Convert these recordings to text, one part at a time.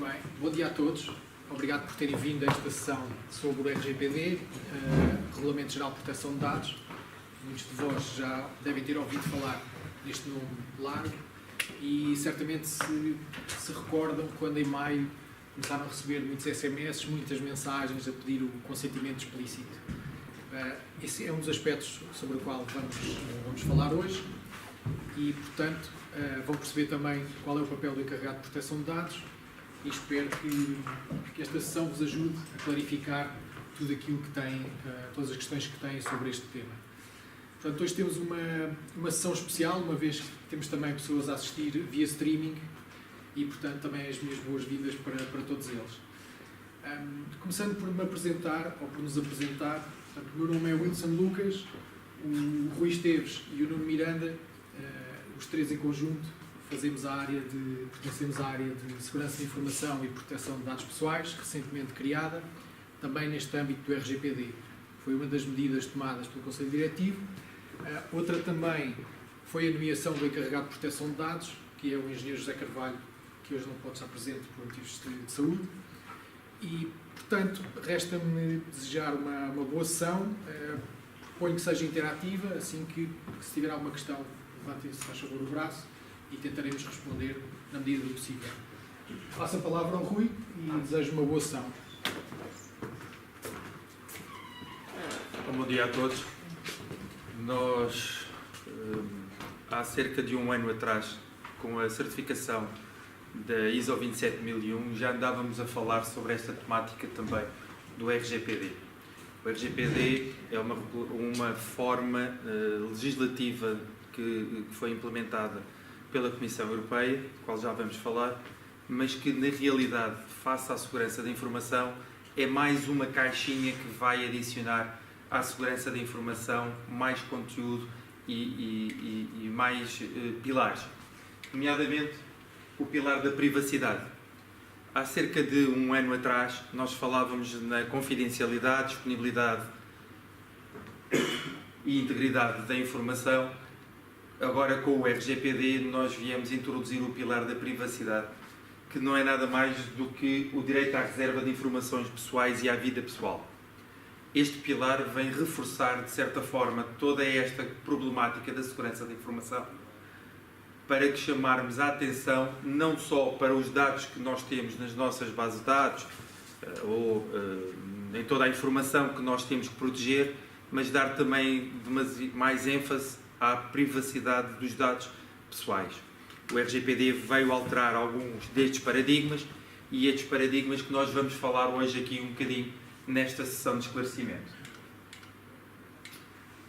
Muito bem, bom dia a todos. Obrigado por terem vindo a esta sessão sobre o RGPD, Regulamento Geral de Proteção de Dados. Muitos de vós já devem ter ouvido falar neste nome largo e certamente se recordam quando em maio começaram a receber muitos SMS, muitas mensagens a pedir o consentimento explícito. Esse é um dos aspectos sobre o qual vamos falar hoje e, portanto, vão perceber também qual é o papel do encarregado de proteção de dados e espero que esta sessão vos ajude a clarificar tudo aquilo que tem, todas as questões que têm sobre este tema. Portanto, hoje temos uma sessão especial, uma vez que temos também pessoas a assistir via streaming e, portanto, também as minhas boas-vindas para todos eles. Começando por me apresentar, ou por nos apresentar, portanto, o meu nome é Wilson Lucas, o Rui Esteves e o Nuno Miranda, os três em conjunto, pertencemos à área de Segurança de Informação e Proteção de Dados Pessoais, recentemente criada, também neste âmbito do RGPD. Foi uma das medidas tomadas pelo Conselho Diretivo. Outra também foi a nomeação do encarregado de proteção de dados, que é o engenheiro José Carvalho, que hoje não pode estar presente por motivos de saúde. E, portanto, resta-me desejar uma boa sessão. Proponho que seja interativa, assim que se tiver alguma questão, levantem-se, faz favor, o braço e tentaremos responder na medida do possível. Passo a palavra ao Rui e desejo uma boa sessão. Bom dia a todos. Nós, há cerca de um ano atrás, com a certificação da ISO 27001, já andávamos a falar sobre esta temática também do RGPD. O RGPD é uma forma legislativa que foi implementada pela Comissão Europeia, qual já vamos falar, mas que na realidade, face à segurança da informação, é mais uma caixinha que vai adicionar à segurança da informação mais conteúdo e mais pilares, nomeadamente o pilar da privacidade. Há cerca de um ano atrás nós falávamos na confidencialidade, disponibilidade e integridade da informação. Agora, com o RGPD, nós viemos introduzir o pilar da privacidade, que não é nada mais do que o direito à reserva de informações pessoais e à vida pessoal. Este pilar vem reforçar, de certa forma, toda esta problemática da segurança da informação, para que chamarmos a atenção não só para os dados que nós temos nas nossas bases de dados, ou em toda a informação que nós temos que proteger, mas dar também mais ênfase à privacidade dos dados pessoais. O RGPD veio alterar alguns destes paradigmas e estes paradigmas que nós vamos falar hoje aqui um bocadinho nesta sessão de esclarecimento.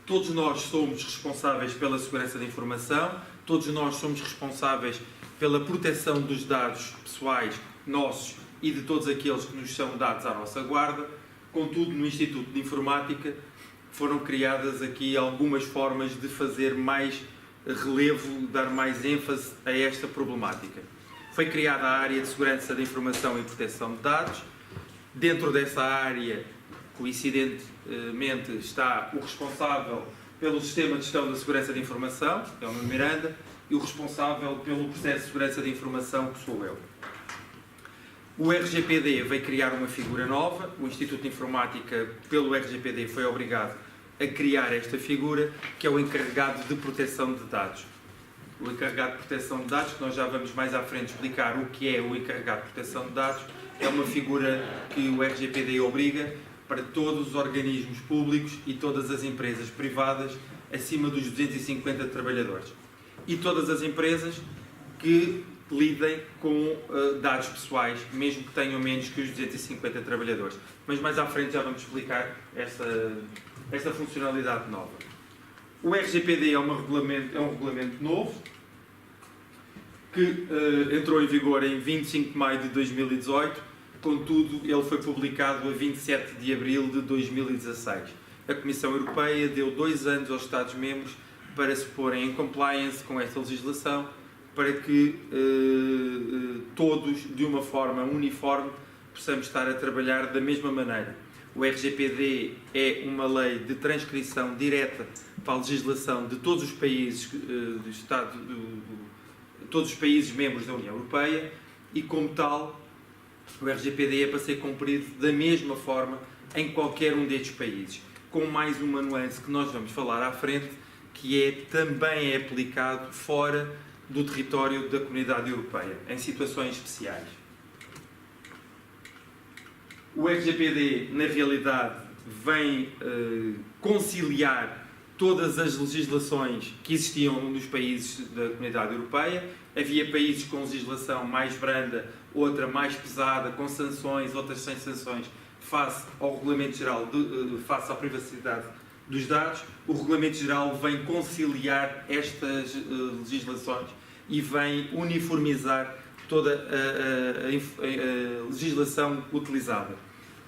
Todos nós somos responsáveis pela segurança da informação, todos nós somos responsáveis pela proteção dos dados pessoais nossos e de todos aqueles que nos são dados à nossa guarda. Contudo, no Instituto de Informática foram criadas aqui algumas formas de fazer mais relevo, dar mais ênfase a esta problemática. Foi criada a área de Segurança da Informação e Proteção de Dados. Dentro dessa área, coincidentemente, está o responsável pelo Sistema de Gestão da Segurança de Informação, que é o Nuno Miranda, e o responsável pelo processo de segurança de informação, que sou eu. O RGPD veio criar uma figura nova. O Instituto de Informática, pelo RGPD, foi obrigado a criar esta figura, que é o encarregado de proteção de dados. O encarregado de proteção de dados, que nós já vamos mais à frente explicar o que é o encarregado de proteção de dados, é uma figura que o RGPD obriga para todos os organismos públicos e todas as empresas privadas acima dos 250 trabalhadores. E todas as empresas que lidem com dados pessoais, mesmo que tenham menos que os 250 trabalhadores. Mas mais à frente já vamos explicar esta funcionalidade nova. O RGPD é um regulamento novo que entrou em vigor em 25 de maio de 2018, contudo ele foi publicado a 27 de abril de 2016. A Comissão Europeia deu 2 anos aos Estados-membros para se porem em compliance com esta legislação, para que todos, de uma forma uniforme, possamos estar a trabalhar da mesma maneira. O RGPD é uma lei de transcrição direta para a legislação de todos os países todos os países membros da União Europeia e, como tal, O RGPD é para ser cumprido da mesma forma em qualquer um destes países, com mais uma nuance que nós vamos falar à frente, que também é aplicado fora do território da Comunidade Europeia, em situações especiais. O RGPD, na realidade, vem conciliar todas as legislações que existiam nos países da Comunidade Europeia. Havia países com legislação mais branda, outra mais pesada, com sanções, outras sem sanções, face ao Regulamento Geral, face à privacidade dos dados. O Regulamento Geral vem conciliar estas legislações e vem uniformizar toda a legislação utilizada.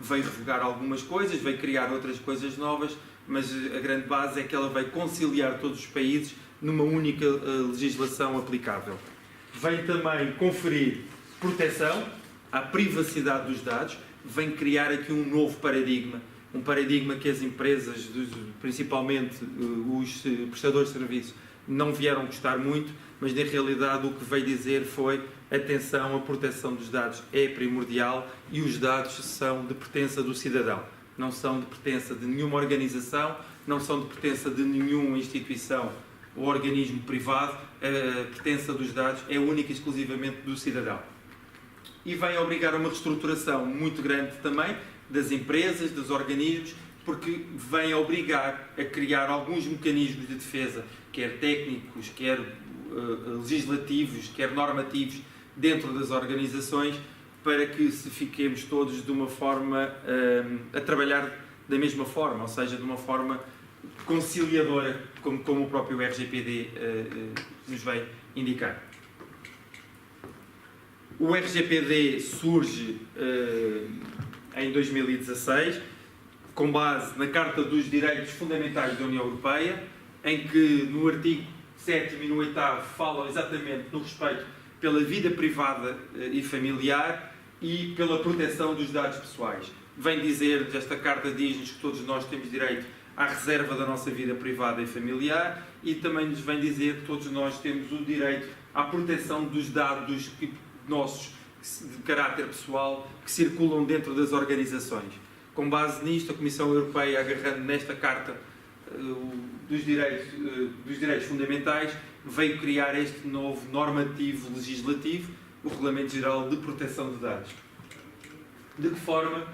Veio revogar algumas coisas, veio criar outras coisas novas, mas a grande base é que ela vai conciliar todos os países numa única legislação aplicável. Vem também conferir proteção à privacidade dos dados, vem criar aqui um novo paradigma, um paradigma que as empresas, principalmente os prestadores de serviços, não vieram gostar muito, mas na realidade o que veio dizer foi: atenção, a proteção dos dados é primordial e os dados são de pertença do cidadão, não são de pertença de nenhuma organização, não são de pertença de nenhuma instituição ou organismo privado. A pertença dos dados é única e exclusivamente do cidadão. E vem obrigar a uma reestruturação muito grande também das empresas, dos organismos, porque vem obrigar a criar alguns mecanismos de defesa, quer técnicos, quer legislativos, quer normativos, dentro das organizações, para que se fiquemos todos de uma forma a trabalhar da mesma forma, ou seja, de uma forma conciliadora, como o próprio RGPD nos vai indicar. O RGPD surge em 2016, com base na Carta dos Direitos Fundamentais da União Europeia, em que no artigo 7º e no 8º falam exatamente no respeito pela vida privada e familiar e pela proteção dos dados pessoais. Vem dizer, esta Carta diz-nos que todos nós temos direito à reserva da nossa vida privada e familiar, e também nos vem dizer que todos nós temos o direito à proteção dos dados nossos de caráter pessoal que circulam dentro das organizações. Com base nisto, a Comissão Europeia, agarrando nesta Carta dos Direitos Fundamentais, veio criar este novo normativo legislativo, o Regulamento Geral de Proteção de Dados. De que forma?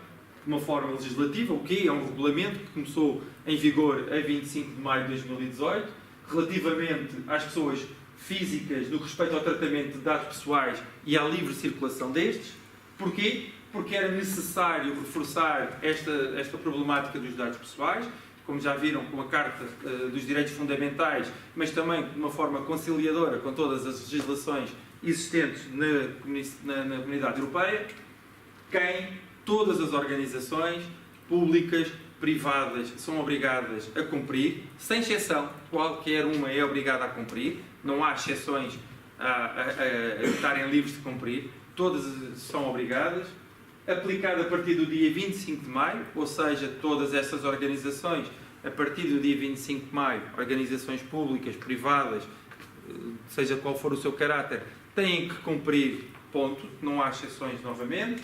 De uma forma legislativa, o quê? É um regulamento que começou em vigor a 25 de maio de 2018, relativamente às pessoas físicas no que respeita ao tratamento de dados pessoais e à livre circulação destes. Porquê? Porque era necessário reforçar esta problemática dos dados pessoais, como já viram com a Carta dos Direitos Fundamentais, mas também de uma forma conciliadora com todas as legislações existentes na Comunidade Europeia, todas as organizações públicas, privadas, são obrigadas a cumprir, sem exceção, qualquer uma é obrigada a cumprir, não há exceções a estarem livres de cumprir, todas são obrigadas, aplicada a partir do dia 25 de maio, ou seja, todas estas organizações, a partir do dia 25 de maio, organizações públicas, privadas, seja qual for o seu caráter, têm que cumprir, ponto, não há exceções novamente,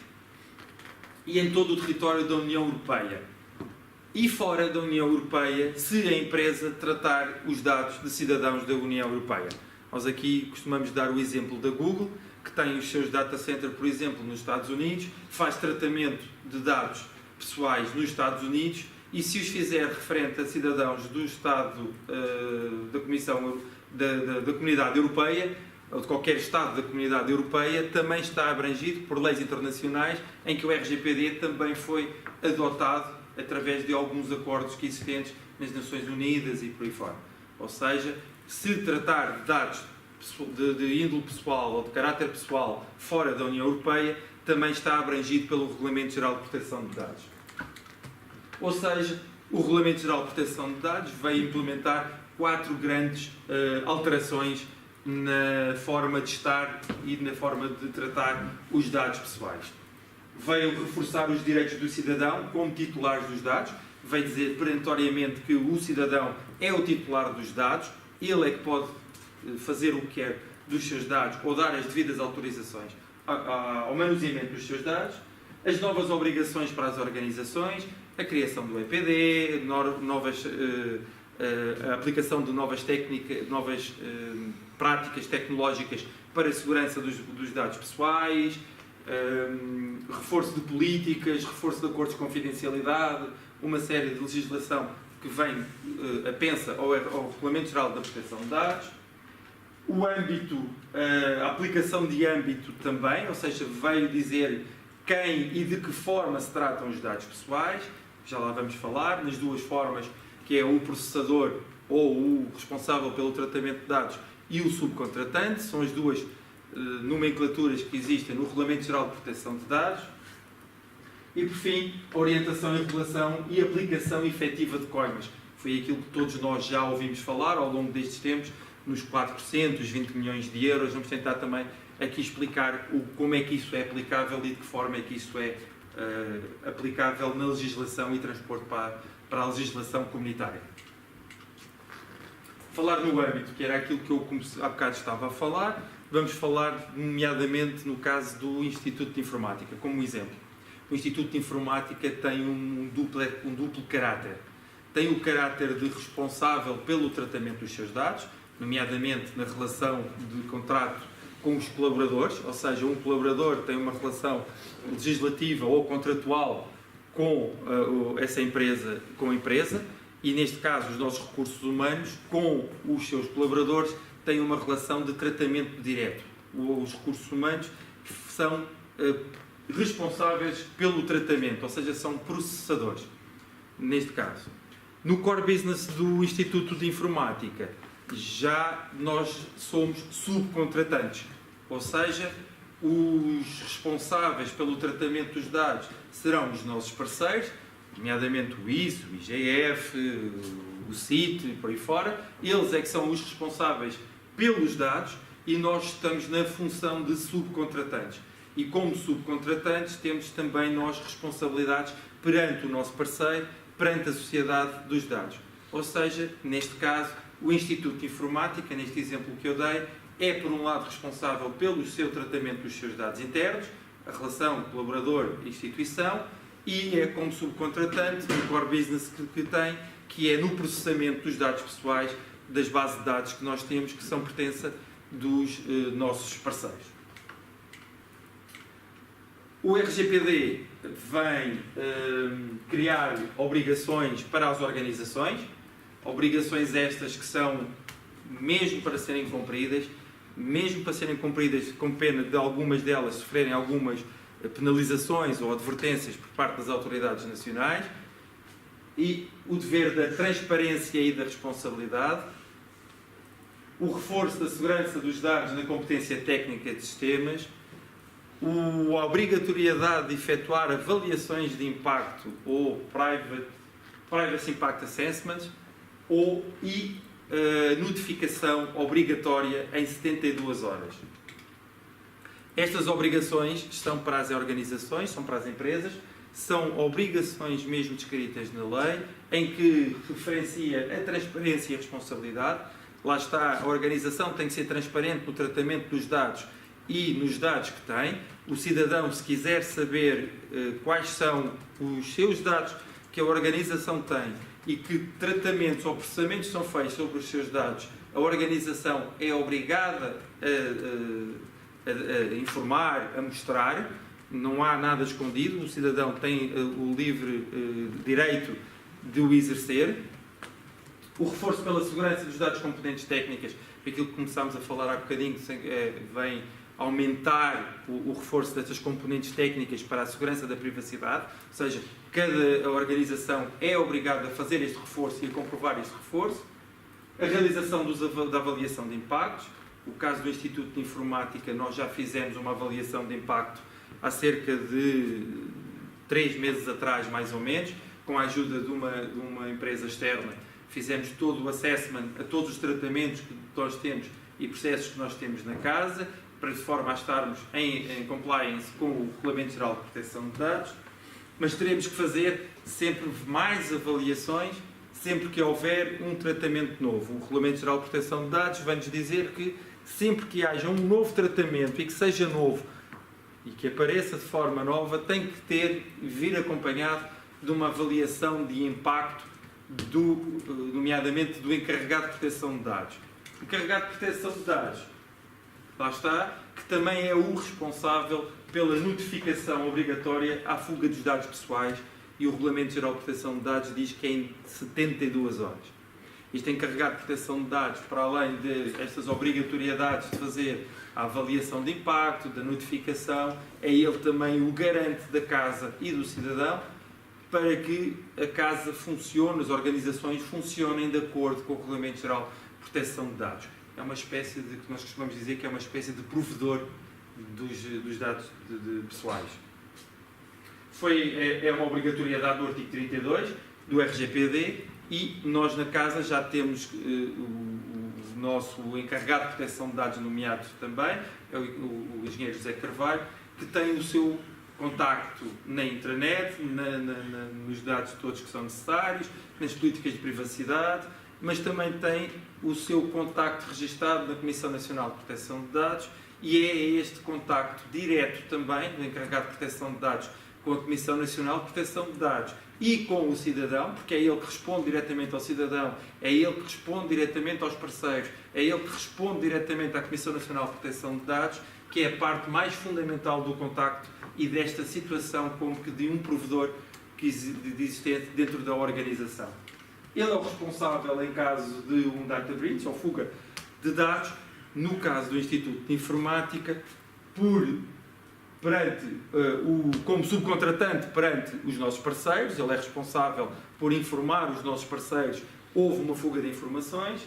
e em todo o território da União Europeia. E fora da União Europeia, se a empresa tratar os dados de cidadãos da União Europeia. Nós aqui costumamos dar o exemplo da Google, que tem os seus data centers, por exemplo, nos Estados Unidos, faz tratamento de dados pessoais nos Estados Unidos, e se os fizer referente a cidadãos do Estado da Comunidade Europeia, ou de qualquer Estado da Comunidade Europeia, também está abrangido por leis internacionais, em que o RGPD também foi adotado através de alguns acordos que existentes nas Nações Unidas e por aí fora. Ou seja, se tratar de dados de índole pessoal ou de caráter pessoal fora da União Europeia, também está abrangido pelo Regulamento Geral de Proteção de Dados. Ou seja, o Regulamento Geral de Proteção de Dados veio implementar 4 grandes alterações na forma de estar e na forma de tratar os dados pessoais. Veio reforçar os direitos do cidadão como titulares dos dados, veio dizer perentoriamente que o cidadão é o titular dos dados, ele é que pode fazer o que quer dos seus dados ou dar as devidas autorizações ao manuseamento dos seus dados, as novas obrigações para as organizações, a criação do EPD, a aplicação de novas técnicas, novas práticas tecnológicas para a segurança dos dados pessoais, reforço de políticas, reforço de acordos de confidencialidade, uma série de legislação que vem apensa ao Regulamento Geral da Proteção de Dados. O âmbito, a aplicação de âmbito também, ou seja, veio dizer quem e de que forma se tratam os dados pessoais, já lá vamos falar, nas duas formas, que é o processador ou o responsável pelo tratamento de dados e o subcontratante, são as duas nomenclaturas que existem no Regulamento Geral de Proteção de Dados. E, por fim, a orientação, regulação e aplicação efetiva de coimas. Foi aquilo que todos nós já ouvimos falar ao longo destes tempos, nos 400, 20 milhões de euros. Vamos tentar também aqui explicar como é que isso é aplicável e de que forma é que isso é aplicável na legislação e transporte para a legislação comunitária. Falar no âmbito, que era aquilo que eu há bocado estava a falar, vamos falar nomeadamente no caso do Instituto de Informática, como exemplo. O Instituto de Informática tem um duplo caráter. Tem o caráter de responsável pelo tratamento dos seus dados, nomeadamente na relação de contrato com os colaboradores, ou seja, um colaborador tem uma relação legislativa ou contratual com essa empresa, com a empresa, e neste caso os nossos recursos humanos com os seus colaboradores têm uma relação de tratamento direto. Os recursos humanos são responsáveis pelo tratamento, ou seja, são processadores, neste caso. No core business do Instituto de Informática, já nós somos subcontratantes, ou seja, os responsáveis pelo tratamento dos dados serão os nossos parceiros, nomeadamente o ISO, o IGF, o CIT e por aí fora. Eles é que são os responsáveis pelos dados e nós estamos na função de subcontratantes. E como subcontratantes temos também nós responsabilidades perante o nosso parceiro, perante a sociedade dos dados. Ou seja, neste caso, o Instituto de Informática, neste exemplo que eu dei, é por um lado responsável pelo seu tratamento dos seus dados internos, a relação colaborador-instituição, e é como subcontratante no core business que tem, que é no processamento dos dados pessoais das bases de dados que nós temos, que são pertença dos nossos parceiros. O RGPD vem criar obrigações para as organizações, obrigações estas que são, mesmo para serem cumpridas com pena de algumas delas sofrerem algumas penalizações ou advertências por parte das autoridades nacionais, e o dever da transparência e da responsabilidade, o reforço da segurança dos dados na competência técnica de sistemas, a obrigatoriedade de efetuar avaliações de impacto ou Privacy Impact Assessments e notificação obrigatória em 72 horas. Estas obrigações são para as organizações, são para as empresas, são obrigações mesmo descritas na lei, em que referencia a transparência e a responsabilidade. Lá está, a organização tem que ser transparente no tratamento dos dados e nos dados que tem. O cidadão, se quiser saber quais são os seus dados que a organização tem e que tratamentos ou processamentos são feitos sobre os seus dados, a organização é obrigada a informar, a mostrar. Não há nada escondido, o cidadão tem o livre direito de o exercer. O reforço pela segurança dos dados componentes técnicas, aquilo que começámos a falar há bocadinho, vem aumentar o reforço destas componentes técnicas para a segurança da privacidade, ou seja, cada organização é obrigada a fazer este reforço e a comprovar este reforço. A realização da avaliação de impactos. O caso do Instituto de Informática, nós já fizemos uma avaliação de impacto há cerca de 3 meses atrás, mais ou menos, com a ajuda de uma empresa externa. Fizemos todo o assessment a todos os tratamentos que nós temos e processos que nós temos na casa, para de forma a estarmos em compliance com o Regulamento Geral de Proteção de Dados, mas teremos que fazer sempre mais avaliações, sempre que houver um tratamento novo. O Regulamento Geral de Proteção de Dados vai-nos dizer que sempre que haja um novo tratamento e que seja novo e que apareça de forma nova tem que vir acompanhado de uma avaliação de impacto, nomeadamente do encarregado de proteção de dados. O encarregado de proteção de dados, lá está, que também é o responsável pela notificação obrigatória à fuga dos dados pessoais, e o Regulamento Geral de Proteção de Dados diz que é em 72 horas. Este encarregado de proteção de dados, para além de estas obrigatoriedades de fazer a avaliação de impacto, da notificação, é ele também o garante da casa e do cidadão para que a casa funcione, as organizações funcionem de acordo com o Regulamento Geral de Proteção de Dados. É uma espécie de, que nós costumamos dizer que é uma espécie de provedor dos dados pessoais. É uma obrigatoriedade do artigo 32 do RGPD, e nós na casa já temos o nosso encarregado de proteção de dados nomeado também, é o engenheiro José Carvalho, que tem o seu contacto na intranet, nos dados todos que são necessários, nas políticas de privacidade, mas também tem o seu contacto registado na Comissão Nacional de Proteção de Dados, e é este contacto direto também do encarregado de proteção de dados com a Comissão Nacional de Proteção de Dados e com o cidadão, porque é ele que responde diretamente ao cidadão, é ele que responde diretamente aos parceiros, é ele que responde diretamente à Comissão Nacional de Proteção de Dados, que é a parte mais fundamental do contacto e desta situação como que de um provedor existente dentro da organização. Ele é o responsável em caso de um data breach, ou fuga de dados, no caso do Instituto de Informática, como subcontratante perante os nossos parceiros. Ele é responsável por informar os nossos parceiros houve uma fuga de informações,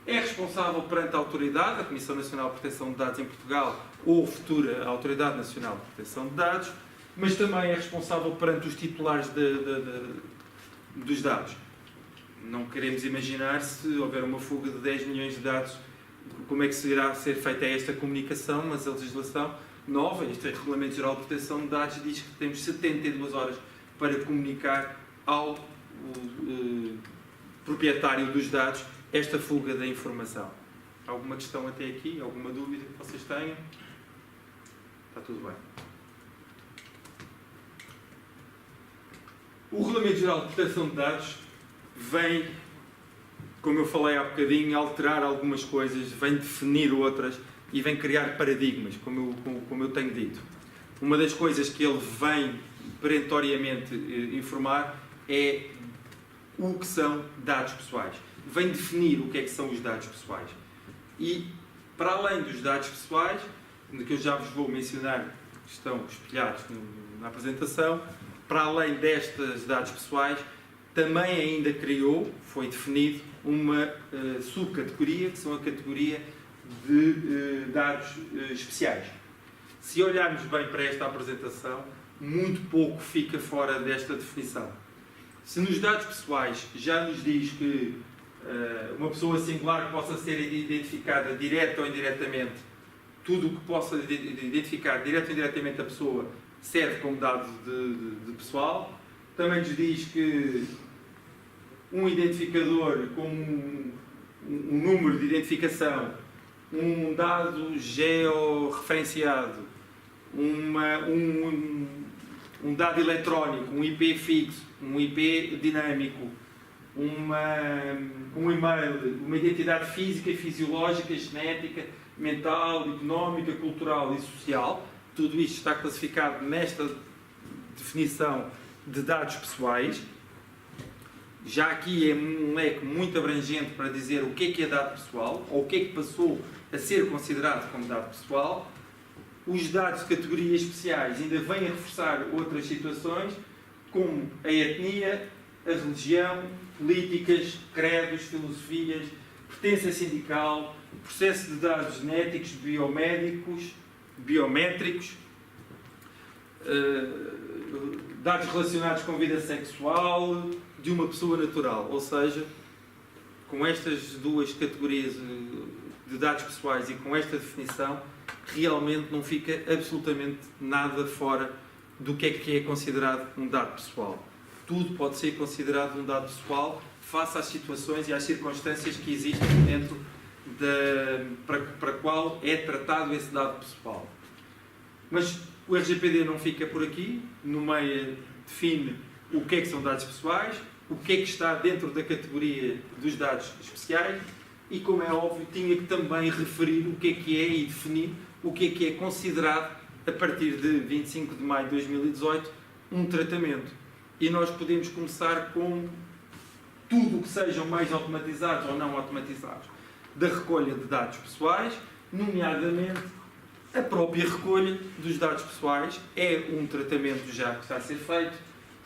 é responsável perante a autoridade, a Comissão Nacional de Proteção de Dados em Portugal ou futura Autoridade Nacional de Proteção de Dados, mas também é responsável perante os titulares dos dados. Não queremos imaginar, se houver uma fuga de 10 milhões de dados, como é que irá ser feita esta comunicação, mas a legislação nova, este Regulamento Geral de Proteção de Dados, diz que temos 72 horas para comunicar ao proprietário dos dados esta fuga da informação. Alguma questão até aqui? Alguma dúvida que vocês tenham? Está tudo bem. O Regulamento Geral de Proteção de Dados vem, como eu falei há bocadinho, alterar algumas coisas, vem definir outras e vem criar paradigmas, como eu tenho dito. Uma das coisas que ele vem perentoriamente informar é o que são dados pessoais. Vem definir o que é que são os dados pessoais. E, para além dos dados pessoais, que eu já vos vou mencionar, que estão espelhados na apresentação, para além destes dados pessoais, também ainda foi definido uma subcategoria, que são a categoria de dados especiais. Se olharmos bem para esta apresentação, muito pouco fica fora desta definição. Se nos dados pessoais já nos diz que uma pessoa singular possa ser identificada direta ou indiretamente, tudo o que possa identificar direta ou indiretamente a pessoa serve como dado de pessoal. Também nos diz que um identificador como um número de identificação, um dado georreferenciado, um dado eletrónico, um IP fixo, um IP dinâmico, um e-mail, uma identidade física e fisiológica, genética, mental, económica, cultural e social. Tudo isto está classificado nesta definição de dados pessoais. Já aqui é um leque muito abrangente para dizer o que é dado pessoal, ou o que é que passou a ser considerado como dado pessoal. Os dados de categorias especiais ainda vêm a reforçar outras situações, como a etnia, a religião, políticas, credos, filosofias, pertença sindical, processo de dados genéticos, biométricos, dados relacionados com vida sexual de uma pessoa natural. Ou seja, com estas duas categorias de dados pessoais e com esta definição, realmente não fica absolutamente nada fora do que é considerado um dado pessoal. Tudo pode ser considerado um dado pessoal face às situações e às circunstâncias que existem dentro para a qual é tratado esse dado pessoal. Mas O RGPD não fica por aqui, no meio define o que é que são dados pessoais, o que é que está dentro da categoria dos dados especiais e, como é óbvio, tinha que também referir o que é e definir o que é considerado, a partir de 25 de maio de 2018, um tratamento. E nós podemos começar com tudo o que sejam mais automatizados ou não automatizados da recolha de dados pessoais, nomeadamente a própria recolha dos dados pessoais é um tratamento já que está a ser feito,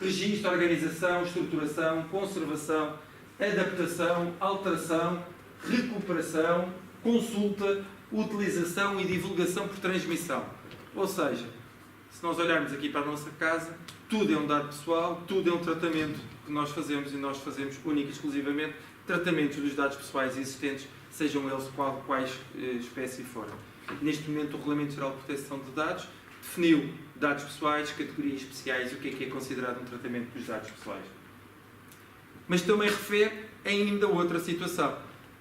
registro, organização, estruturação, conservação, adaptação, alteração, recuperação, consulta, utilização e divulgação por transmissão. Ou seja, se nós olharmos aqui para a nossa casa, tudo é um dado pessoal, tudo é um tratamento que nós fazemos, e nós fazemos única e exclusivamente tratamentos dos dados pessoais existentes, sejam eles quais espécie forem. Neste momento, o Regulamento Geral de Proteção de Dados definiu dados pessoais, categorias especiais e o que é considerado um tratamento dos dados pessoais. Mas também refere ainda outra situação.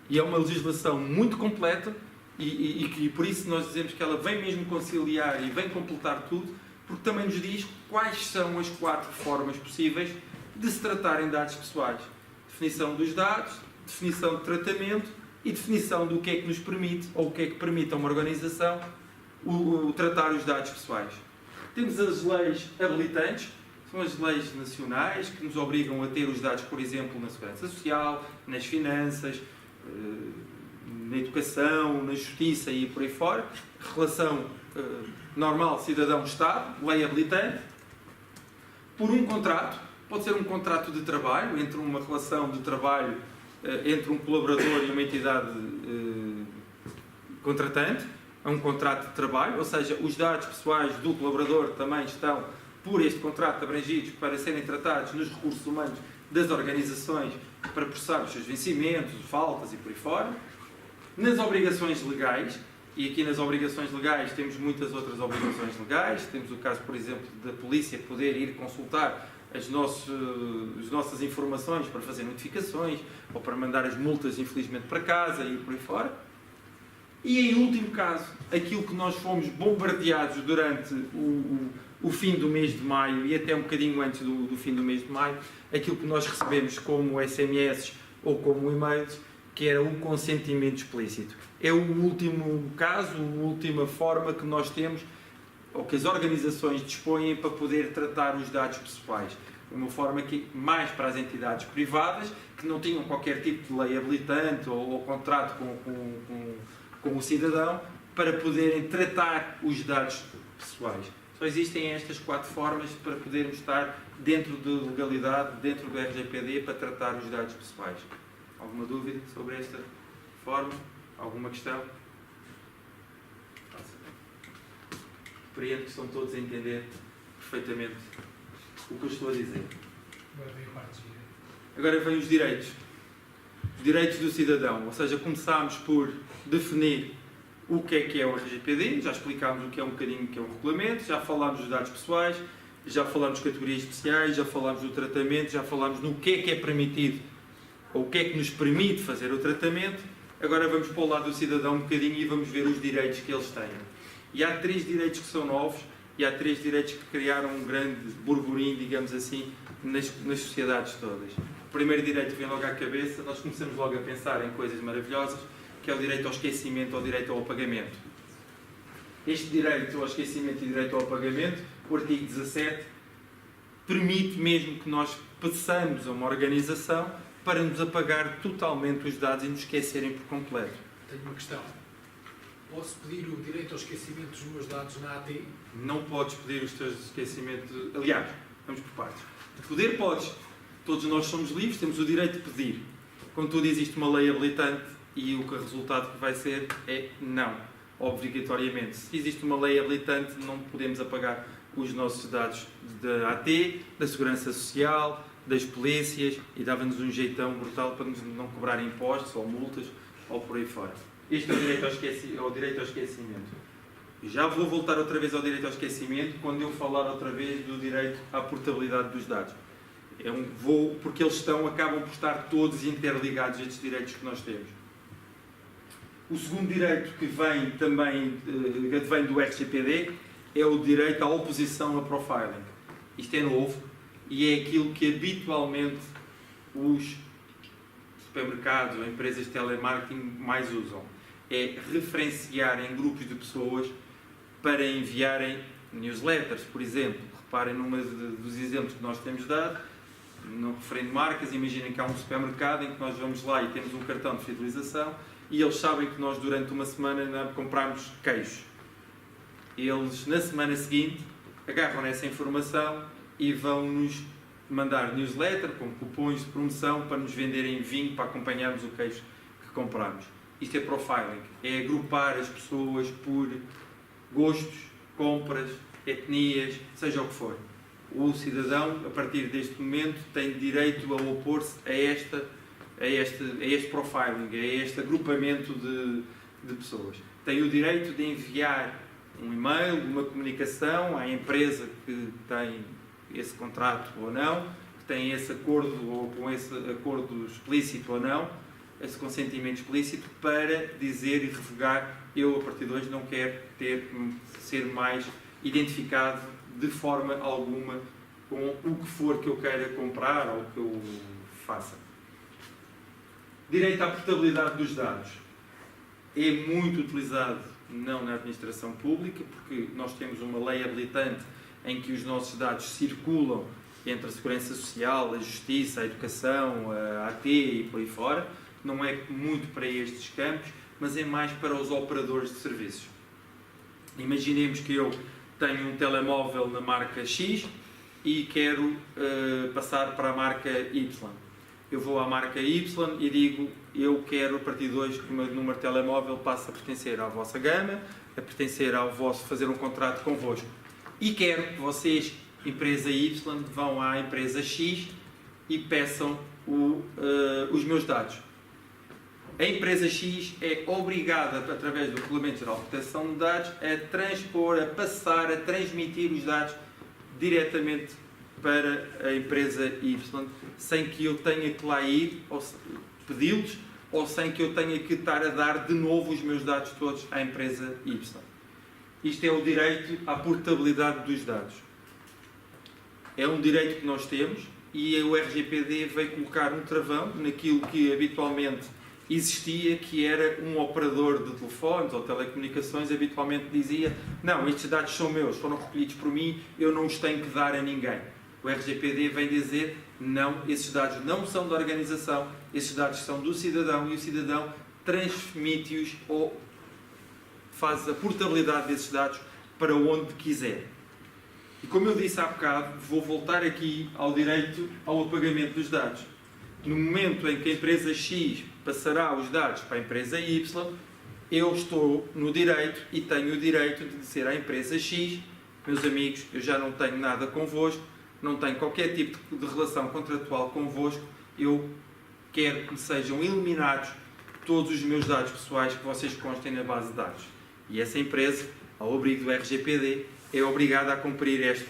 E é uma legislação muito completa e que por isso nós dizemos que ela vem mesmo conciliar e vem completar tudo, porque também nos diz quais são as 4 formas possíveis de se tratarem dados pessoais. Definição dos dados, definição de tratamento e definição do que é que nos permite, ou o que é que permite a uma organização, o tratar os dados pessoais. Temos as leis habilitantes, são as leis nacionais que nos obrigam a ter os dados, por exemplo, na segurança social, nas finanças, na educação, na justiça e por aí fora. Relação normal cidadão-Estado, lei habilitante, por um contrato, pode ser um contrato de trabalho, entre uma relação de trabalho entre um colaborador e uma entidade contratante, é um contrato de trabalho, ou seja, os dados pessoais do colaborador também estão, por este contrato, abrangidos para serem tratados nos recursos humanos das organizações para processar os seus vencimentos, faltas e por aí fora. Nas obrigações legais, e aqui nas obrigações legais temos muitas outras obrigações legais, temos o caso, por exemplo, da polícia poder ir consultar as nossas informações para fazer notificações ou para mandar as multas, infelizmente, para casa e por aí fora. E, em último caso, aquilo que nós fomos bombardeados durante o fim do mês de maio e até um bocadinho antes do fim do mês de maio, aquilo que nós recebemos como SMS ou como e-mails, que era o consentimento explícito. É o último caso, a última forma que nós temos, ou que as organizações dispõem para poder tratar os dados pessoais. Uma forma que mais para as entidades privadas, que não tinham qualquer tipo de lei habilitante ou contrato com o cidadão, para poderem tratar os dados pessoais. Só existem estas 4 formas para podermos estar dentro da legalidade, dentro do RGPD, para tratar os dados pessoais. Alguma dúvida sobre esta forma? Alguma questão? Compreendo que estão todos a entender perfeitamente o que eu estou a dizer. Agora vem os direitos. Os direitos do cidadão. Ou seja, começámos por definir o que é o RGPD, já explicámos o que é um bocadinho o que é um regulamento, já falámos dos dados pessoais, já falámos de categorias especiais, já falámos do tratamento, já falámos no que é permitido ou o que é que nos permite fazer o tratamento. Agora vamos para o lado do cidadão um bocadinho e vamos ver os direitos que eles têm. E há 3 direitos que são novos e há 3 direitos que criaram um grande burburinho, digamos assim, nas sociedades todas. O primeiro direito vem logo à cabeça, nós começamos logo a pensar em coisas maravilhosas, que é o direito ao esquecimento ou direito ao apagamento. Este direito ao esquecimento e direito ao apagamento, o artigo 17, permite mesmo que nós peçamos a uma organização para nos apagar totalmente os dados e nos esquecerem por completo. Tenho uma questão. Posso pedir o direito ao esquecimento dos meus dados na AT? Não podes pedir os teus esquecimentos. Aliás, vamos por partes. De poder podes. Todos nós somos livres, temos o direito de pedir. Contudo, existe uma lei habilitante e o resultado que vai ser é não, obrigatoriamente. Se existe uma lei habilitante, não podemos apagar os nossos dados da AT, da Segurança Social, das polícias, e dava-nos um jeitão brutal para nos não cobrar impostos ou multas ou por aí fora. Este é o direito ao esquecimento. Já vou voltar outra vez ao direito ao esquecimento quando eu falar outra vez do direito à portabilidade dos dados. Porque eles acabam por estar todos interligados, estes direitos que nós temos. O segundo direito que vem também advém do RGPD é o direito à oposição a profiling. Isto é novo e é aquilo que habitualmente os supermercados ou empresas de telemarketing mais usam. É referenciarem grupos de pessoas para enviarem newsletters, por exemplo. Reparem dos exemplos que nós temos dado, não referindo marcas, imaginem que há um supermercado em que nós vamos lá e temos um cartão de fidelização e eles sabem que nós durante uma semana compramos queijo. Eles na semana seguinte agarram nessa informação e vão-nos mandar newsletter com cupons de promoção para nos venderem vinho para acompanharmos o queijo que compramos. Isto é profiling, é agrupar as pessoas por gostos, compras, etnias, seja o que for. O cidadão, a partir deste momento, tem direito a opor-se a este profiling, a este agrupamento de pessoas. Tem o direito de enviar um e-mail, uma comunicação à empresa que tem esse contrato ou não, que tem esse acordo ou com esse acordo explícito ou não, esse consentimento explícito, para dizer e revogar: eu a partir de hoje não quero ser mais identificado de forma alguma com o que for que eu queira comprar ou que eu faça. Direito à portabilidade dos dados. É muito utilizado não na administração pública, porque nós temos uma lei habilitante em que os nossos dados circulam entre a Segurança Social, a Justiça, a Educação, a AT e por aí fora. Não é muito para estes campos, mas é mais para os operadores de serviços. Imaginemos que eu tenho um telemóvel na marca X e quero passar para a marca Y. Eu vou à marca Y e digo: eu quero a partir de hoje que o meu número de telemóvel passe a pertencer à vossa gama, a pertencer ao vosso, fazer um contrato convosco. E quero que vocês, empresa Y, vão à empresa X e peçam os meus dados. A empresa X é obrigada, através do Regulamento Geral de Proteção de Dados, a transpor, a passar, a transmitir os dados diretamente para a empresa Y, sem que eu tenha que lá ir ou pedi-los, ou sem que eu tenha que estar a dar de novo os meus dados todos à empresa Y. Isto é o direito à portabilidade dos dados. É um direito que nós temos e o RGPD veio colocar um travão naquilo que habitualmente existia, que era um operador de telefones ou telecomunicações habitualmente dizia: não, estes dados são meus, foram recolhidos por mim, eu não os tenho que dar a ninguém. O RGPD vem dizer: não, esses dados não são da organização, esses dados são do cidadão e o cidadão transmite-os ou faz a portabilidade desses dados para onde quiser. E como eu disse há bocado, vou voltar aqui ao direito ao apagamento dos dados. No momento em que a empresa X passará os dados para a empresa Y, eu estou no direito e tenho o direito de dizer à empresa X: meus amigos, eu já não tenho nada convosco, não tenho qualquer tipo de relação contratual convosco, eu quero que sejam eliminados todos os meus dados pessoais que vocês constem na base de dados. E essa empresa, ao abrigo do RGPD, é obrigada a cumprir este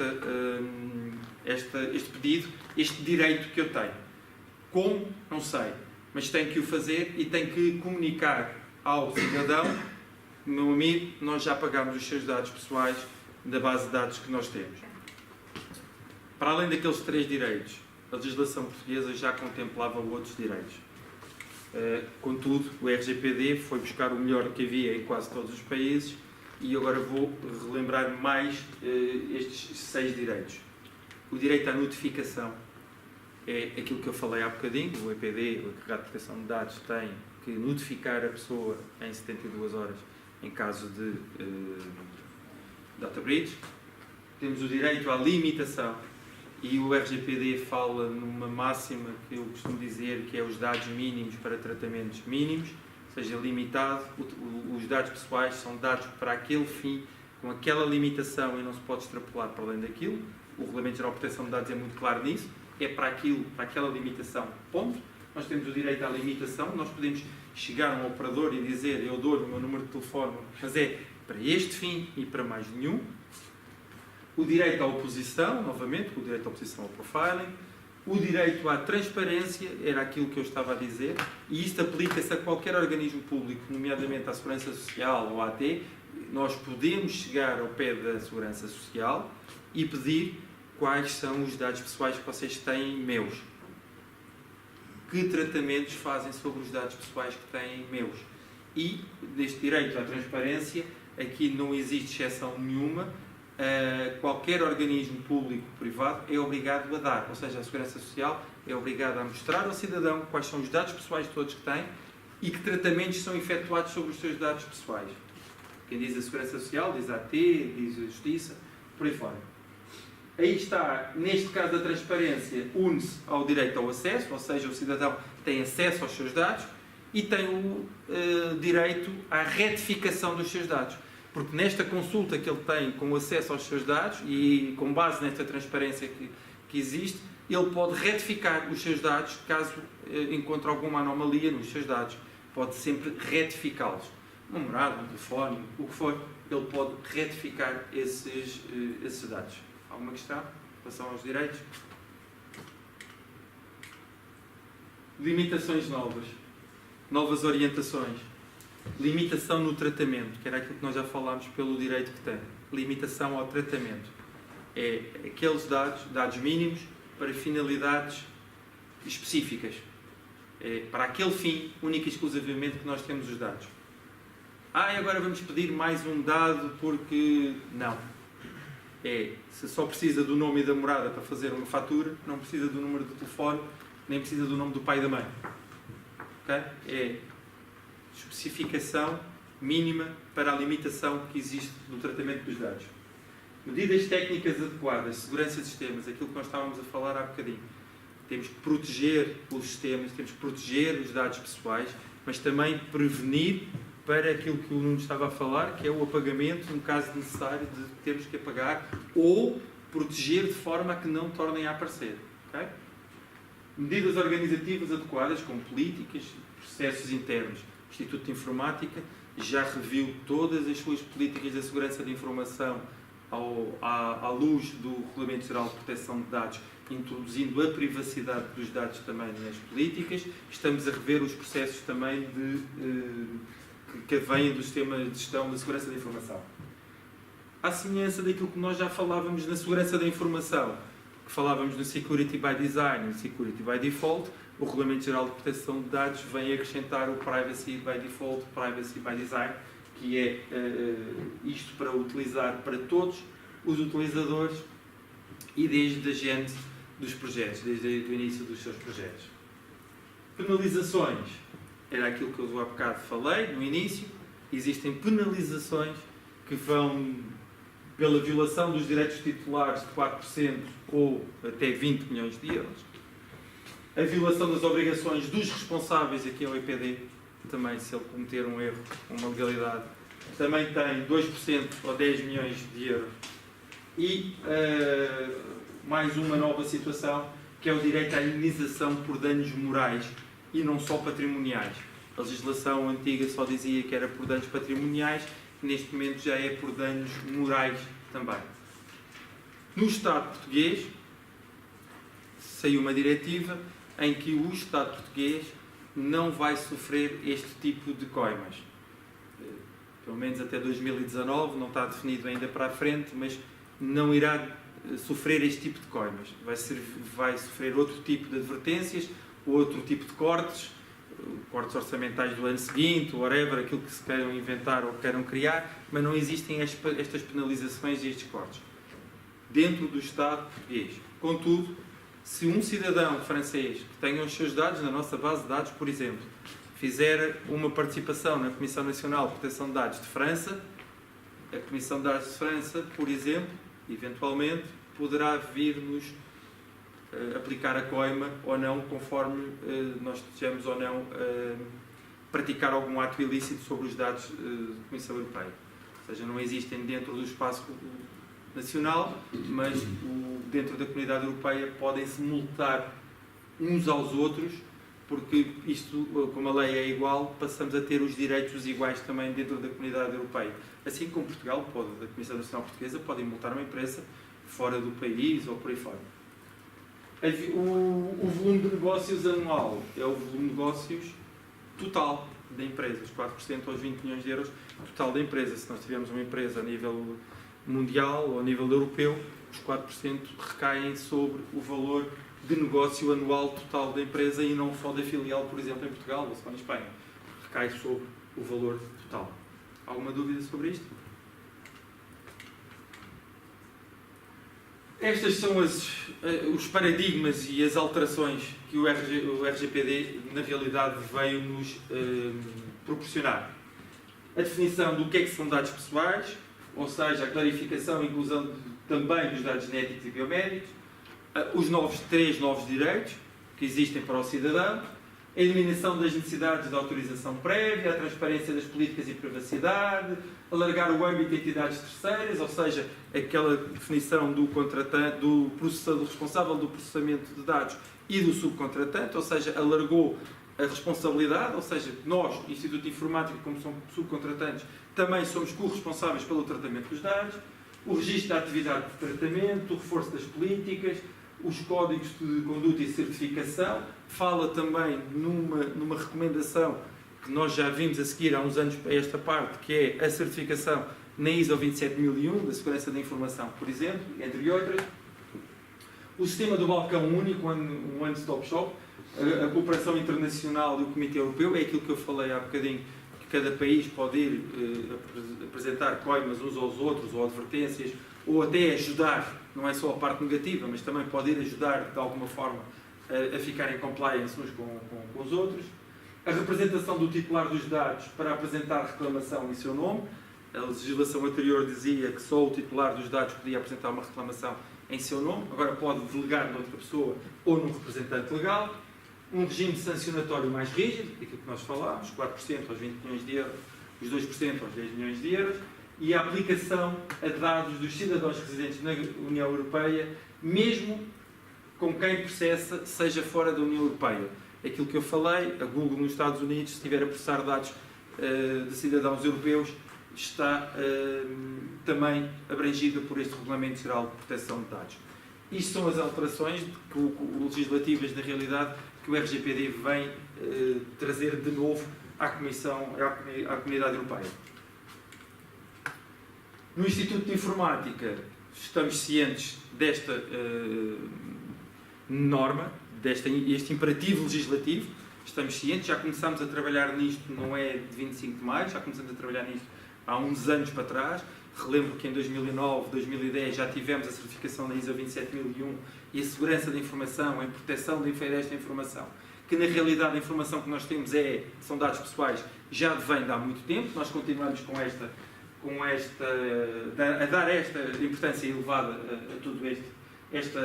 pedido, este direito que eu tenho. Como? Não sei. Mas tem que o fazer e tem que comunicar ao cidadão: meu amigo, nós já pagámos os seus dados pessoais da base de dados que nós temos. Para além daqueles 3 direitos, a legislação portuguesa já contemplava outros direitos. Contudo, o RGPD foi buscar o melhor que havia em quase todos os países e agora vou relembrar mais estes 6 direitos. O direito à notificação é aquilo que eu falei há bocadinho. O EPD, o Encarregado de Proteção de Dados, tem que notificar a pessoa em 72 horas em caso de data breach. Temos o direito à limitação e o RGPD fala numa máxima que eu costumo dizer que é os dados mínimos para tratamentos mínimos, ou seja, limitado. Os dados pessoais são dados para aquele fim, com aquela limitação, e não se pode extrapolar para além daquilo. O Regulamento Geral de Proteção de Dados é muito claro nisso. É para aquilo, para aquela limitação, ponto. Nós temos o direito à limitação, nós podemos chegar a um operador e dizer: eu dou-lhe o meu número de telefone, mas é para este fim e para mais nenhum. O direito à oposição, novamente, o direito à oposição ao profiling. O direito à transparência era aquilo que eu estava a dizer, e isto aplica-se a qualquer organismo público, nomeadamente à Segurança Social ou à AT. Nós podemos chegar ao pé da Segurança Social e pedir quais são os dados pessoais que vocês têm meus. Que tratamentos fazem sobre os dados pessoais que têm meus. E, deste direito à transparência, aqui não existe exceção nenhuma. Qualquer organismo público ou privado é obrigado a dar, ou seja, a Segurança Social é obrigada a mostrar ao cidadão quais são os dados pessoais todos que tem e que tratamentos são efetuados sobre os seus dados pessoais. Quem diz a Segurança Social, diz a AT, diz a Justiça, por aí fora. Aí está, neste caso a transparência une-se ao direito ao acesso, ou seja, o cidadão tem acesso aos seus dados e tem o direito à retificação dos seus dados. Porque nesta consulta que ele tem com acesso aos seus dados e com base nesta transparência que existe, ele pode retificar os seus dados caso encontre alguma anomalia nos seus dados. Pode sempre retificá-los. Uma morada, um telefone, o que for, ele pode retificar esses dados. Alguma questão em relação aos direitos? Limitações novas. Novas orientações. Limitação no tratamento, que era aquilo que nós já falámos pelo direito que tem. Limitação ao tratamento. É aqueles dados mínimos para finalidades específicas. É para aquele fim, único e exclusivamente, que nós temos os dados. E agora vamos pedir mais um dado porque... Não. Se só precisa do nome e da morada para fazer uma fatura, não precisa do número de telefone, nem precisa do nome do pai e da mãe. Okay? É especificação mínima para a limitação que existe no tratamento dos dados. Medidas técnicas adequadas, segurança de sistemas, aquilo que nós estávamos a falar há bocadinho. Temos que proteger os sistemas, temos que proteger os dados pessoais, mas também prevenir para aquilo que o Nuno estava a falar, que é o apagamento, no caso necessário de termos que apagar, ou proteger de forma a que não tornem a aparecer. Okay? Medidas organizativas adequadas, como políticas, processos internos. O Instituto de Informática já reviu todas as suas políticas de segurança de informação à luz do Regulamento Geral de Proteção de Dados, introduzindo a privacidade dos dados também nas políticas. Estamos a rever os processos também que vêm do sistema de gestão da segurança da informação. À semelhança daquilo que nós já falávamos na segurança da informação, que falávamos no Security by Design e no Security by Default, o Regulamento Geral de Proteção de Dados vem acrescentar o Privacy by Default, Privacy by Design, que é isto para utilizar para todos os utilizadores e desde a gente dos projetos, desde o início dos seus projetos. Penalizações. Era aquilo que eu há bocado falei, no início. Existem penalizações que vão pela violação dos direitos titulares de 4% ou até 20 milhões de euros. A violação das obrigações dos responsáveis, aqui é o EPD, também se ele cometer um erro, uma legalidade, também tem 2% ou 10 milhões de euros. E mais uma nova situação, que é o direito à indenização por danos morais e não só patrimoniais. A legislação antiga só dizia que era por danos patrimoniais, neste momento já é por danos morais também. No Estado português, saiu uma diretiva em que o Estado português não vai sofrer este tipo de coimas. Pelo menos até 2019, não está definido ainda para a frente, mas não irá sofrer este tipo de coimas. Vai sofrer outro tipo de advertências, outro tipo de cortes orçamentais do ano seguinte, whatever, aquilo que se queiram inventar ou queiram criar, mas não existem estas penalizações e estes cortes dentro do Estado português. Contudo, se um cidadão francês que tenha os seus dados na nossa base de dados, por exemplo, fizer uma participação na Comissão Nacional de Proteção de Dados de França, a Comissão de Dados de França, por exemplo, eventualmente, poderá vir-nos aplicar a coima ou não, conforme nós estejamos ou não praticar algum ato ilícito sobre os dados da Comissão Europeia. Ou seja, não existem dentro do espaço nacional, mas dentro da Comunidade Europeia podem-se multar uns aos outros, porque isto, como a lei é igual, passamos a ter os direitos iguais também dentro da Comunidade Europeia. Assim como Portugal pode, a Comissão Nacional Portuguesa pode multar uma empresa fora do país ou por aí fora. O volume de negócios anual é o volume de negócios total da empresa, os 4% aos 20 milhões de euros total da empresa. Se nós tivermos uma empresa a nível mundial ou a nível europeu, os 4% recaem sobre o valor de negócio anual total da empresa e não só da filial, por exemplo, em Portugal ou só em Espanha. Recai sobre o valor total. Alguma dúvida sobre isto? Estas são os paradigmas e as alterações que o RGPD, na realidade, veio nos proporcionar. A definição do que são dados pessoais, ou seja, a clarificação e inclusão também dos dados genéticos e biomédicos, os três novos direitos que existem para o cidadão, a eliminação das necessidades de autorização prévia, a transparência das políticas e privacidade, alargar o âmbito de entidades terceiras, ou seja, aquela definição do contratante, do responsável do processamento de dados e do subcontratante, ou seja, alargou a responsabilidade, ou seja, nós, Instituto de Informática, como somos subcontratantes, também somos corresponsáveis pelo tratamento dos dados, o registro da atividade de tratamento, o reforço das políticas, os códigos de conduta e certificação, fala também numa recomendação que nós já vimos a seguir há uns anos para esta parte, que é a certificação na ISO 27001, da segurança da informação, por exemplo, entre outras. O sistema do balcão único, um one-stop shop, a cooperação internacional e o Comitê Europeu, é aquilo que eu falei há bocadinho, que cada país pode ir apresentar coimas uns aos outros, ou advertências, ou até ajudar, não é só a parte negativa, mas também pode ir ajudar de alguma forma a ficar em compliance uns com os outros. A representação do titular dos dados para apresentar reclamação em seu nome. A legislação anterior dizia que só o titular dos dados podia apresentar uma reclamação em seu nome, agora pode delegar noutra pessoa ou num representante legal. Um regime sancionatório mais rígido, aquilo que nós falámos, 4% aos 20 milhões de euros, os 2% aos 10 milhões de euros, e a aplicação a dados dos cidadãos residentes na União Europeia, mesmo com quem processa seja fora da União Europeia. Aquilo que eu falei, a Google nos Estados Unidos, se estiver a processar dados de cidadãos europeus, está também abrangida por este Regulamento Geral de Proteção de Dados. Isto são as alterações legislativas, na realidade, que o RGPD vem trazer de novo à Comunidade Europeia. No Instituto de Informática estamos cientes desta norma, este imperativo legislativo, estamos cientes, já começámos a trabalhar nisto, não é de 25 de maio, já começamos a trabalhar nisto há uns anos para trás. Relembro que em 2009, 2010 já tivemos a certificação da ISO 27001 e a segurança da informação, a proteção desta informação, que na realidade a informação que nós temos são dados pessoais, já vem de há muito tempo. Nós continuamos a dar esta importância elevada a tudo esta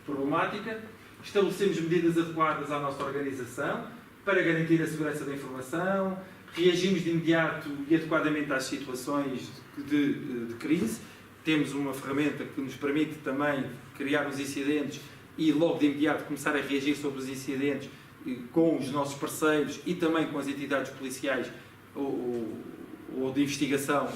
problemática. Estabelecemos medidas adequadas à nossa organização para garantir a segurança da informação, reagimos de imediato e adequadamente às situações de crise. Temos uma ferramenta que nos permite também criar os incidentes e logo de imediato começar a reagir sobre os incidentes com os nossos parceiros e também com as entidades policiais ou de investigação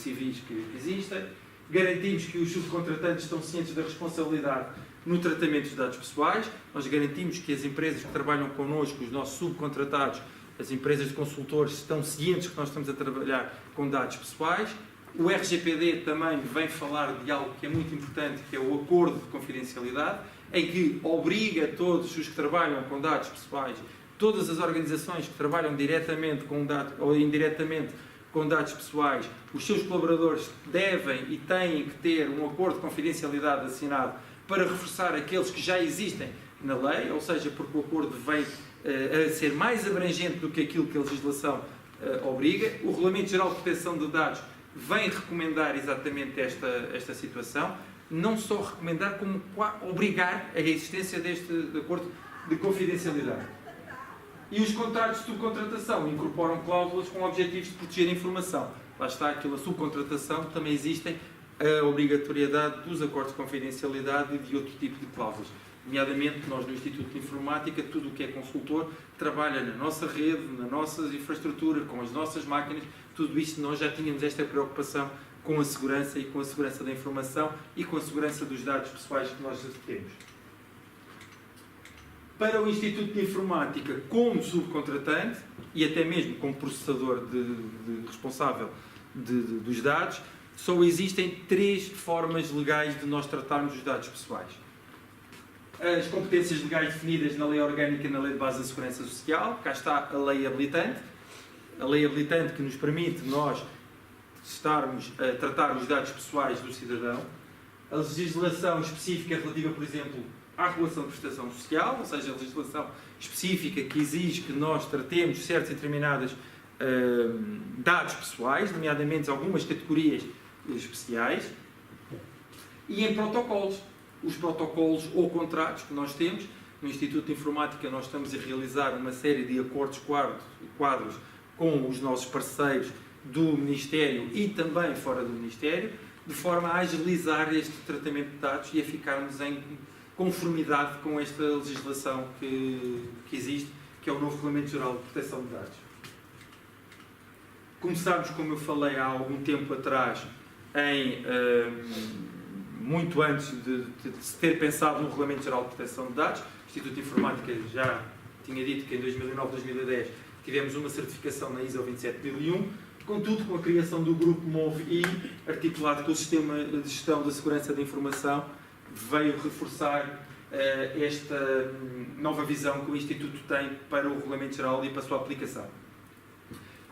civis que existem. Garantimos que os subcontratantes estão cientes da responsabilidade no tratamento dos dados pessoais. Nós garantimos que as empresas que trabalham connosco, os nossos subcontratados, as empresas de consultores, estão cientes que nós estamos a trabalhar com dados pessoais. O RGPD também vem falar de algo que é muito importante, que é o acordo de confidencialidade, em que obriga todos os que trabalham com dados pessoais, todas as organizações que trabalham diretamente com dados ou indiretamente com dados pessoais, os seus colaboradores devem e têm que ter um acordo de confidencialidade assinado para reforçar aqueles que já existem na lei, ou seja, porque o acordo vem a ser mais abrangente do que aquilo que a legislação obriga. O Regulamento Geral de Proteção de Dados vem recomendar exatamente esta situação, não só recomendar, como obrigar a existência deste acordo de confidencialidade. E os contratos de subcontratação incorporam cláusulas com objetivos de proteger a informação. Lá está, aquela subcontratação, também existem a obrigatoriedade dos acordos de confidencialidade e de outro tipo de cláusulas. Nomeadamente, nós no Instituto de Informática, tudo o que é consultor, trabalha na nossa rede, na nossa infraestrutura, com as nossas máquinas, tudo isto nós já tínhamos esta preocupação com a segurança e com a segurança da informação e com a segurança dos dados pessoais que nós temos. para o Instituto de Informática como subcontratante e até mesmo como processador responsável dos dados, só existem 3 formas legais de nós tratarmos os dados pessoais. As competências legais definidas na Lei Orgânica e na Lei de Base da Segurança Social, cá está a lei habilitante que nos permite nós estarmos a tratar os dados pessoais do cidadão, a legislação específica relativa, por exemplo, à regulação de prestação social, ou seja, a legislação específica que exige que nós tratemos certos e determinados dados pessoais, nomeadamente algumas categorias especiais, e em protocolos. Os protocolos ou contratos que nós temos, no Instituto de Informática nós estamos a realizar uma série de acordos quadros com os nossos parceiros do Ministério e também fora do Ministério, de forma a agilizar este tratamento de dados e a ficarmos em conformidade com esta legislação que existe, que é o novo Regulamento Geral de Proteção de Dados. Começámos, como eu falei há algum tempo atrás, muito antes de se ter pensado no Regulamento Geral de Proteção de Dados. O Instituto de Informática já tinha dito que em 2009-2010 tivemos uma certificação na ISO 27001, contudo, com a criação do Grupo MOVE-I, articulado com o Sistema de Gestão da Segurança da Informação, veio reforçar esta nova visão que o Instituto tem para o Regulamento Geral e para a sua aplicação.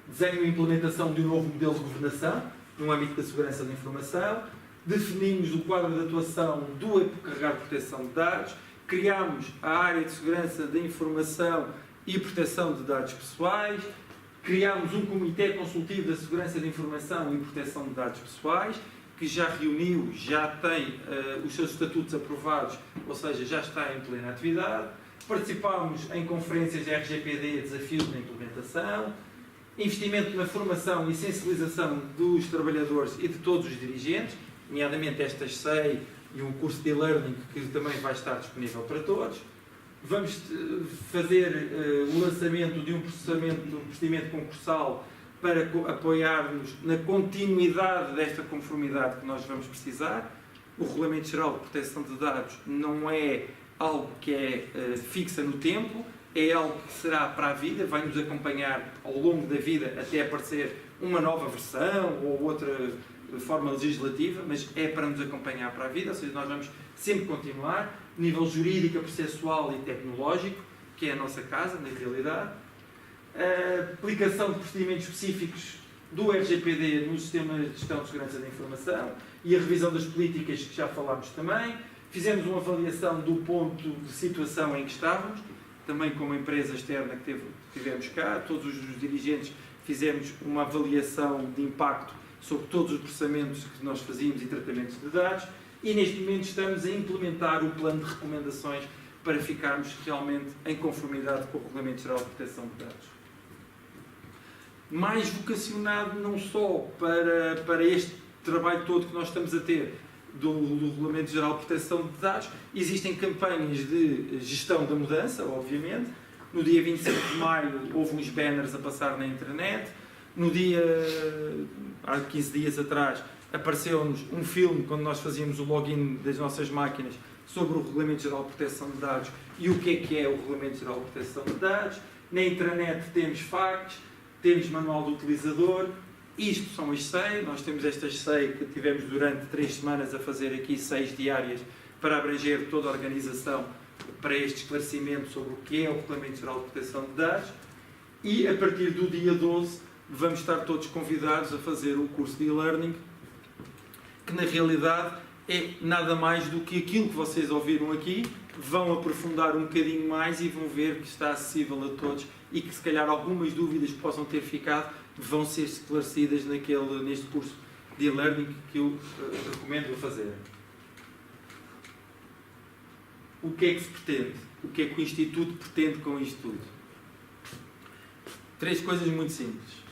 Desenho e implementação de um novo modelo de governação no âmbito da segurança da informação, definimos o quadro de atuação do encarregado de proteção de dados, criámos a área de segurança da informação e proteção de dados pessoais, criámos um comitê consultivo da segurança da informação e proteção de dados pessoais, que já reuniu, já tem os seus estatutos aprovados, ou seja, já está em plena atividade. Participámos em conferências de RGPD, desafios na implementação, investimento na formação e sensibilização dos trabalhadores e de todos os dirigentes, nomeadamente estas SEI e um curso de e-learning que também vai estar disponível para todos. Vamos fazer o lançamento de um procedimento concursal para apoiar-nos na continuidade desta conformidade que nós vamos precisar. O Regulamento Geral de Proteção de Dados não é algo que é fixa no tempo, é algo que será para a vida, vai nos acompanhar ao longo da vida até aparecer uma nova versão ou outra forma legislativa, mas é para nos acompanhar para a vida, ou seja, nós vamos sempre continuar, nível jurídico, processual e tecnológico, que é a nossa casa, na realidade. A aplicação de procedimentos específicos do RGPD no Sistema de Gestão de Segurança da Informação e a revisão das políticas que já falámos também. Fizemos uma avaliação do ponto de situação em que estávamos, também com uma empresa externa que tivemos cá, todos os dirigentes fizemos uma avaliação de impacto sobre todos os processamentos que nós fazíamos e tratamentos de dados, e neste momento estamos a implementar o plano de recomendações para ficarmos realmente em conformidade com o Regulamento Geral de Proteção de Dados. Mais vocacionado não só para este trabalho todo que nós estamos a ter do Regulamento Geral de Proteção de Dados, existem campanhas de gestão da mudança, obviamente. No dia 25 de maio houve uns banners a passar na internet. No dia, há 15 dias atrás, apareceu-nos um filme quando nós fazíamos o login das nossas máquinas sobre o Regulamento Geral de Proteção de Dados e o que é o Regulamento Geral de Proteção de Dados. Na intranet temos facts, temos manual do utilizador. Isto são as SEI, nós temos estas SEI que tivemos durante 3 semanas a fazer aqui 6 diárias para abranger toda a organização para este esclarecimento sobre o que é o Regulamento Geral de Proteção de Dados. E a partir do dia 12 vamos estar todos convidados a fazer o curso de e-learning, que na realidade é nada mais do que aquilo que vocês ouviram aqui, vão aprofundar um bocadinho mais e vão ver que está acessível a todos e que se calhar algumas dúvidas que possam ter ficado vão ser esclarecidas neste curso de e-learning que eu recomendo a fazer. O que é que se pretende? O que é que o Instituto pretende com isto tudo? 3 coisas muito simples.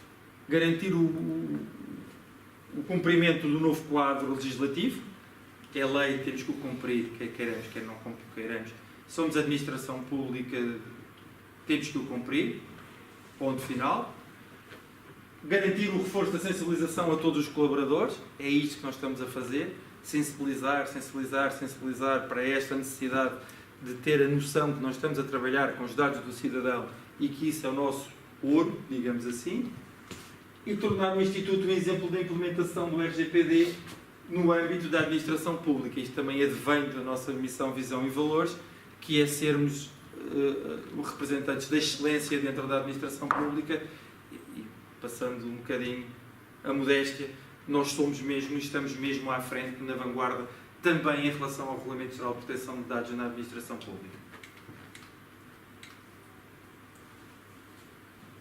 Garantir o cumprimento do novo quadro legislativo, que é a lei, temos que o cumprir, quer queiramos, quer não queiramos. Somos administração pública, temos que o cumprir, ponto final. Garantir o reforço da sensibilização a todos os colaboradores, é isto que nós estamos a fazer, sensibilizar para esta necessidade de ter a noção que nós estamos a trabalhar com os dados do cidadão e que isso é o nosso ouro, digamos assim, e tornar o Instituto um exemplo da implementação do RGPD no âmbito da administração pública. Isto também advém da nossa missão, visão e valores, que é sermos representantes da excelência dentro da administração pública e, passando um bocadinho a modéstia, nós somos mesmo e estamos mesmo à frente, na vanguarda, também em relação ao Regulamento Geral de Proteção de Dados na administração pública.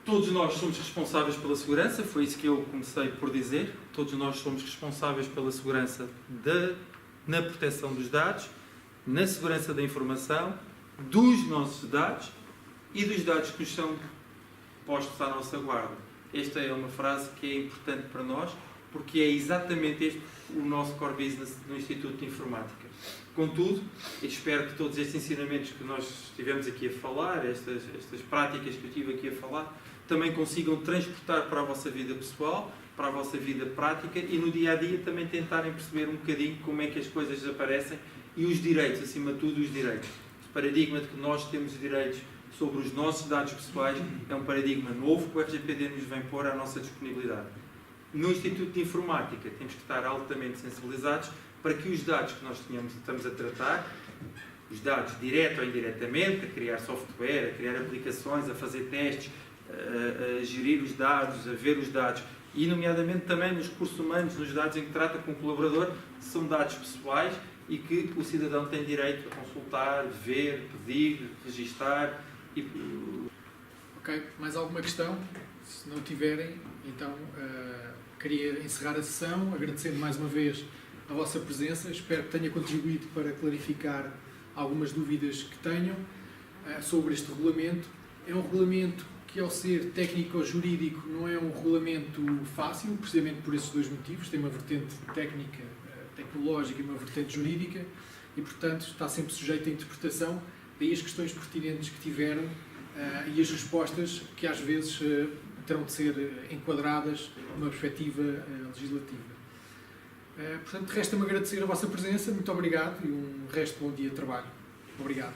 Todos nós somos responsáveis pela segurança, foi isso que eu comecei por dizer. Todos nós somos responsáveis pela segurança na proteção dos dados, na segurança da informação, dos nossos dados e dos dados que nos são postos à nossa guarda. Esta é uma frase que é importante para nós, porque é exatamente este o nosso core business no Instituto de Informática. Contudo, eu espero que todos estes ensinamentos que nós estivemos aqui a falar, estas práticas que eu estive aqui a falar, também consigam transportar para a vossa vida pessoal, para a vossa vida prática e no dia-a-dia também tentarem perceber um bocadinho como é que as coisas aparecem e os direitos, acima de tudo os direitos. O paradigma de que nós temos direitos sobre os nossos dados pessoais é um paradigma novo que o RGPD nos vem pôr à nossa disponibilidade. No Instituto de Informática temos que estar altamente sensibilizados para que os dados que nós estamos a tratar, os dados direto ou indiretamente, a criar software, a criar aplicações, a fazer testes, a gerir os dados, a ver os dados e, nomeadamente, também nos recursos humanos, nos dados em que trata com o colaborador, são dados pessoais e que o cidadão tem direito a consultar, ver, pedir, registar. Ok, mais alguma questão? Se não tiverem, então queria encerrar a sessão, agradecendo mais uma vez a vossa presença. Espero que tenha contribuído para clarificar algumas dúvidas que tenham sobre este regulamento. É um regulamento que, ao ser técnico-jurídico, não é um regulamento fácil, precisamente por esses dois motivos. Tem uma vertente técnica, tecnológica e uma vertente jurídica e, portanto, está sempre sujeito à interpretação. Daí as questões pertinentes que tiveram e as respostas que, às vezes, terão de ser enquadradas numa perspectiva legislativa. Portanto, resta-me agradecer a vossa presença. Muito obrigado e um resto de bom dia de trabalho. Obrigado.